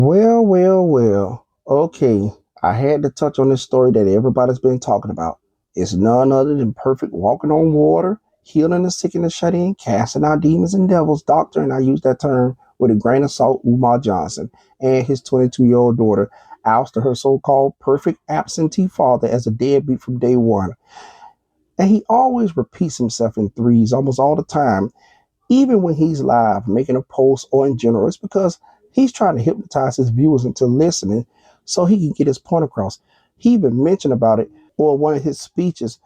Well. Okay, I had to touch on this story that everybody's been talking about. It's none other than perfect walking on water, healing the sick and the shut in, casting out demons and devils, doctor, and I use that term with a grain of salt, Umar Johnson, and his 22-year-old daughter ousted her so called perfect absentee father as a deadbeat from day one. And he always repeats himself in threes almost all the time, even when he's live making a post or in general. It's because he's trying to hypnotize his viewers into listening so he can get his point across. He even mentioned about it or one of his speeches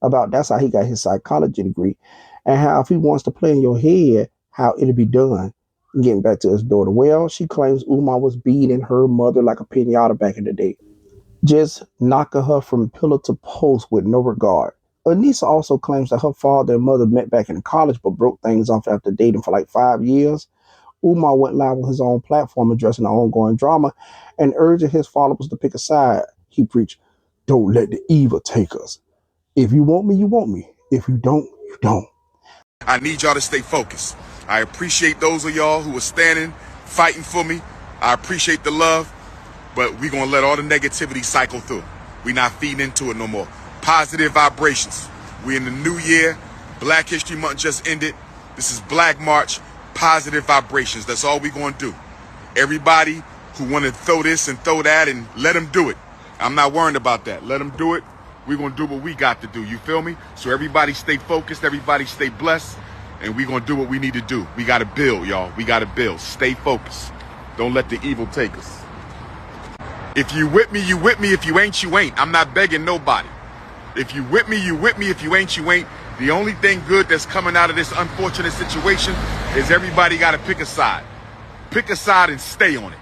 about that's how he got his psychology degree and how if he wants to play in your head, how it'll be done. Getting back to his daughter. Well, she claims Umar was beating her mother like a pinata back in the day, just knocking her from pillar to post with no regard. Anissa also claims that her father and mother met back in college but broke things off after dating for like 5 years. Umar went live on his own platform addressing the ongoing drama and urging his followers to pick a side. He preached, "Don't let the evil take us. If you want me, you want me. If you don't, you don't." I need y'all to stay focused. I appreciate those of y'all who are standing, fighting for me. I appreciate the love, but we're going to let all the negativity cycle through. We're not feeding into it no more. Positive vibrations. We're in the new year. Black History Month just ended. This is Black March. Positive vibrations. That's all we're going to do. Everybody who want to throw this and throw that, and let them do it. I'm not worried about that. Let them do it. We're going to do what we got to do. You feel me? So everybody stay focused. Everybody stay blessed. And we're going to do what we need to do. We got to build, y'all. We got to build. Stay focused. Don't let the evil take us. If you with me, you with me. If you ain't, you ain't. I'm not begging nobody. If you with me, you with me. If you ain't, you ain't. The only thing good that's coming out of this unfortunate situation is everybody got to pick a side. Pick a side and stay on it.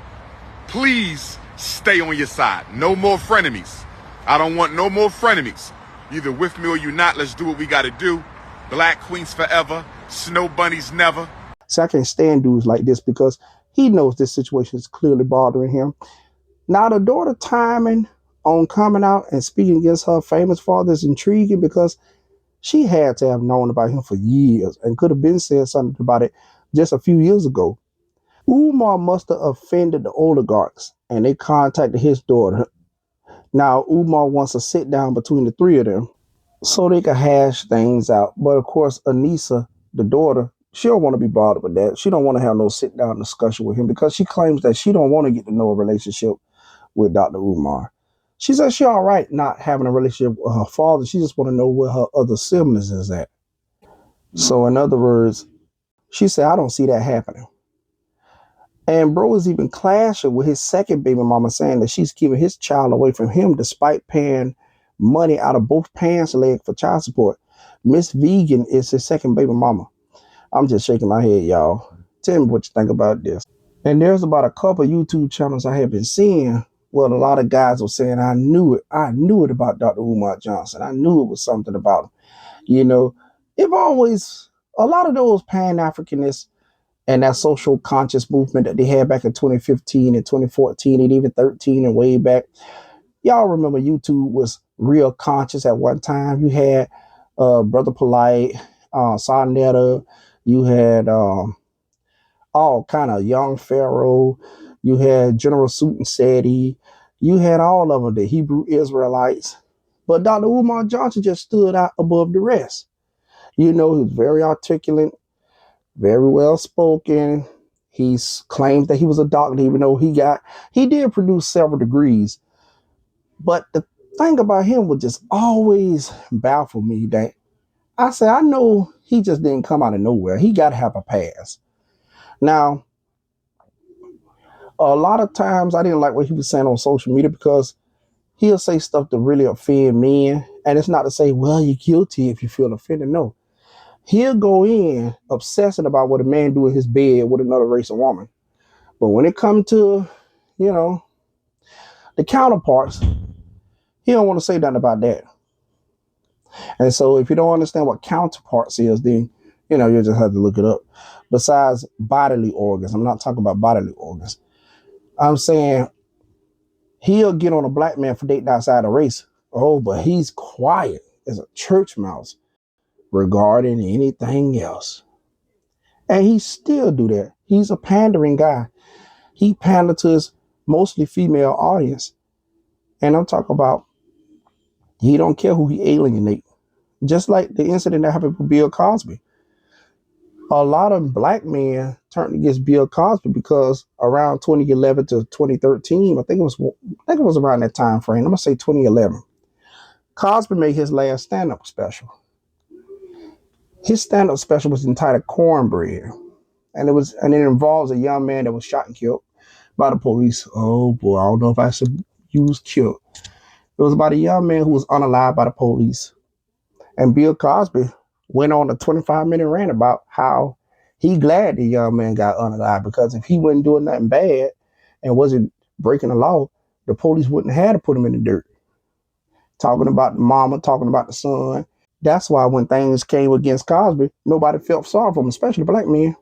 Please stay on your side. No more frenemies. I don't want no more frenemies. Either with me or you not. Let's do what we got to do. Black queens forever. Snow bunnies never. So I can't stand dudes like this because he knows this situation is clearly bothering him. Now, the daughter timing on coming out and speaking against her famous father is intriguing because she had to have known about him for years and could have been said something about it just a few years ago. Umar must have offended the oligarchs and they contacted his daughter. Now, Umar wants to sit down between the three of them so they can hash things out. But of course, Anissa, the daughter, she don't want to be bothered with that. She don't want to have no sit down discussion with him because she claims that she don't want to get to know a relationship with Dr. Umar. She says she all right not having a relationship with her father. She just want to know where her other siblings is at. So in other words, she said, I don't see that happening. And bro is even clashing with his second baby mama, saying that she's keeping his child away from him despite paying money out of both parents' legs for child support. Miss Vegan is his second baby mama. I'm just shaking my head, y'all. Tell me what you think about this. And there's about a couple YouTube channels I have been seeing. Well, a lot of guys were saying, I knew it. I knew it about Dr. Umar Johnson. I knew it was something about him. You know, it always, a lot of those Pan-Africanists and that social conscious movement that they had back in 2015 and 2014 and even 13 and way back. Y'all remember YouTube was real conscious at one time. You had Brother Polite, Sarnetta, you had all kind of young Pharaoh. You had General Suit and Seti. You had all of them, the Hebrew Israelites. But Dr. Umar Johnson just stood out above the rest. You know, he was very articulate, very well spoken. He claims that he was a doctor, even though he did produce several degrees. But the thing about him would just always baffle me that I say, I know he just didn't come out of nowhere. He got to have a past. Now, a lot of times I didn't like what he was saying on social media because he'll say stuff to really offend men. And it's not to say, well, you're guilty if you feel offended. No. He'll go in obsessing about what a man do in his bed with another race of woman. But when it comes to, you know, the counterparts, he don't want to say nothing about that. And so if you don't understand what counterparts is, then, you know, you'll just have to look it up. Besides bodily organs, I'm not talking about bodily organs. I'm saying he'll get on a black man for dating outside the race. Oh, but he's quiet as a church mouse regarding anything else. And he still do that. He's a pandering guy. He pandered to his mostly female audience. And I'm talking about he don't care who he alienate. Just like the incident that happened with Bill Cosby. A lot of black men turned against Bill Cosby because around 2011 to 2013, I think it was around that time frame. I'm gonna say 2011. Cosby made his last stand-up special. His stand-up special was entitled Cornbread. And it involves a young man that was shot and killed by the police. Oh boy, I don't know if I should use killed. It was about a young man who was unalived by the police. And Bill Cosby went on a 25-minute rant about how he glad the young man got unalived, because if he wasn't doing nothing bad and wasn't breaking the law, the police wouldn't have had to put him in the dirt. Talking about the mama, talking about the son. That's why when things came against Cosby, nobody felt sorry for him, especially black men.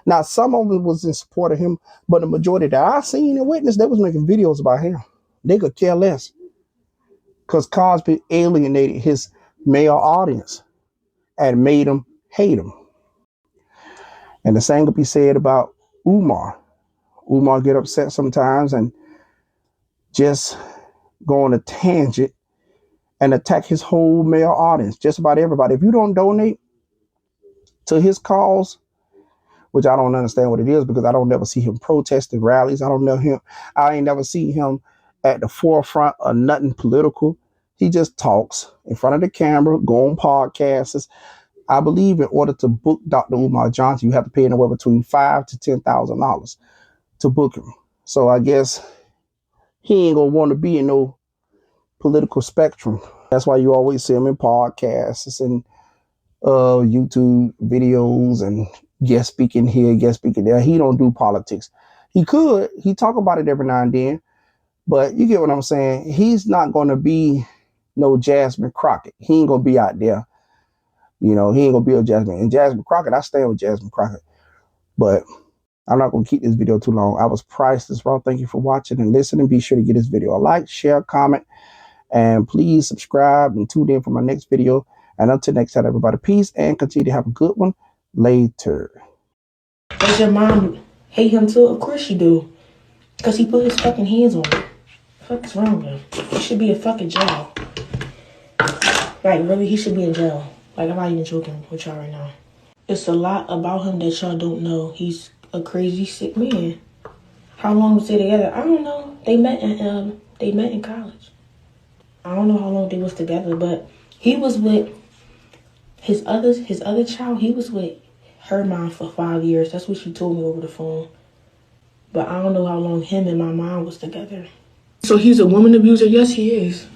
Now, some of them was in support of him, but the majority that I seen and witnessed, they was making videos about him. They could care less because Cosby alienated his male audience and made them hate him. And the same could be said about Umar. Umar get upset sometimes and just go on a tangent and attack his whole male audience, just about everybody. If you don't donate to his cause, which I don't understand what it is because I don't never see him protesting rallies. I ain't never see him at the forefront of nothing political. He just talks in front of the camera, go on podcasts. I believe in order to book Dr. Umar Johnson, you have to pay anywhere between $5,000 to $10,000 to book him. So I guess he ain't gonna want to be in no political spectrum. That's why you always see him in podcasts and YouTube videos and guest speaking here, guest speaking there. He don't do politics. He talk about it every now and then, but you get what I'm saying. He's not gonna be no Jasmine Crockett. He ain't gonna be out there. He ain't gonna be a Jasmine. And Jasmine Crockett, I stand with Jasmine Crockett. But I'm not gonna keep this video too long. I was priceless, bro. Thank you for watching and listening. Be sure to give this video a like, share, comment, and please subscribe and tune in for my next video. And until next time, everybody, peace and continue to have a good one later. Does your mom hate him too? Of course she do. Because he put his fucking hands on her. What the fuck is wrong with him? He should be in fucking jail. Like, really, he should be in jail. Like, I'm not even joking with y'all right now. It's a lot about him that y'all don't know. He's a crazy, sick man. How long was they together? I don't know. They met in college. I don't know how long they was together, but he was with his other child. He was with her mom for 5 years. That's what she told me over the phone. But I don't know how long him and my mom was together. So he's a woman abuser? Yes, he is.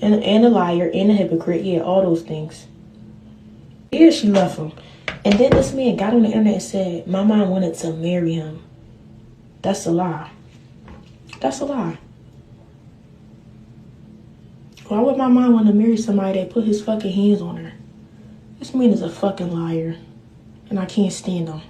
And a liar and a hypocrite. Yeah, all those things. Yeah, she left him. And then this man got on the internet and said, my mom wanted to marry him. That's a lie. That's a lie. Why would my mom want to marry somebody that put his fucking hands on her? This man is a fucking liar. And I can't stand him.